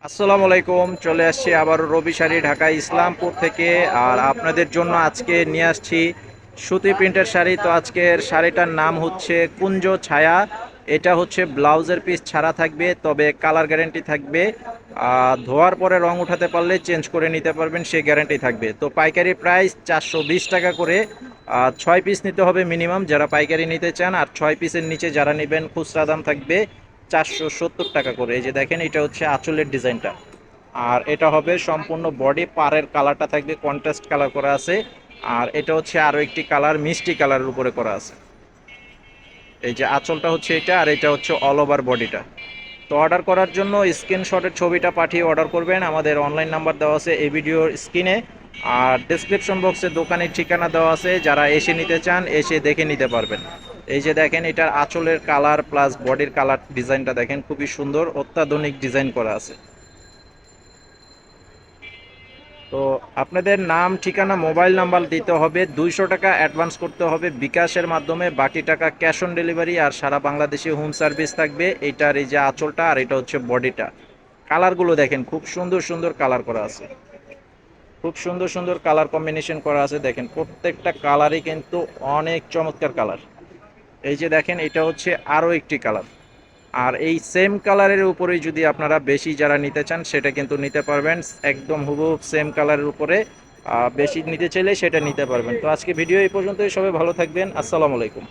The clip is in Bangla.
আসসালামু আলাইকুম। চলে আসছি আবার রবি শাড়ি ঢাকা ইসলামপুর থেকে। আর আপনাদের জন্য আজকে নিয়ে আসছি সুতি প্রিন্টের শাড়ি। তো আজকের শাড়িটার নাম হচ্ছে কুঞ্জ ছায়া। এটা হচ্ছে ব্লাউজের পিস ছাড়া থাকবে, তবে কালার গ্যারেন্টি থাকবে। ধোয়ার পরে রং উঠাতে পারলে চেঞ্জ করে নিতে পারবেন, সেই গ্যারেন্টি থাকবে। তো পাইকারি প্রাইস 420 টাকা করে। 6 পিস নিতে হবে মিনিমাম যারা পাইকারি নিতে চান, আর 6 পিসের নিচে যারা নেবেন খুচরা দাম থাকবে 470 টাকা করে। এই যে দেখেন, এটা হচ্ছে আঁচলের ডিজাইনটা। আর এটা হবে সম্পূর্ণ বডি, পাড়ের কালারটা থাকবে কন্ট্রাস্ট কালার করা আছে। আর এটা হচ্ছে আরও একটি কালার মিষ্টি কালারের উপরে করা আছে। এই যে আঁচলটা হচ্ছে এটা, আর এটা হচ্ছে অল ওভার বডিটা। তো অর্ডার করার জন্য স্ক্রিনশটের ছবিটা পাঠিয়ে অর্ডার করবেন। আমাদের অনলাইন নাম্বার দেওয়া আছে এই ভিডিওর স্ক্রিনে। আর ডেসক্রিপশন বক্সে দোকানের ঠিকানা দেওয়া আছে, যারা এসে নিতে চান এসে দেখে নিতে পারবেন। এই যে দেখেন, এটার আঁচলের কালার প্লাস বডির কালার ডিজাইনটা দেখেন, খুবই সুন্দর, অত্যাধুনিক ডিজাইন করা আছে। তো আপনাদের নাম, ঠিকানা, মোবাইল নাম্বার দিতে হবে। 200 টাকা অ্যাডভান্স করতে হবে বিকাশের মাধ্যমে, বাকি টাকা ক্যাশ অন ডেলিভারি। আর সারা বাংলাদেশে হোম সার্ভিস থাকবে। এইটার এই যে আঁচলটা, আর এটা হচ্ছে বডিটা। কালারগুলো দেখেন, খুব সুন্দর সুন্দর কালার করা আছে। খুব সুন্দর সুন্দর কালার কম্বিনেশন করা আছে। দেখেন প্রত্যেকটা কালারই কিন্তু অনেক চমৎকার কালার। এই যে দেখেন, এটা হচ্ছে আরও একটি কালার। আর এই সেম কালারের উপরেই যদি আপনারা বেশি যারা নিতে চান সেটা কিন্তু নিতে পারবেন, একদম হুবহু সেম কালারের উপরে। বেশি নিতে চাইলে সেটা নিতে পারবেন। তো আজকে ভিডিও এই পর্যন্তই। সবাই ভালো থাকবেন। আসসালামু আলাইকুম।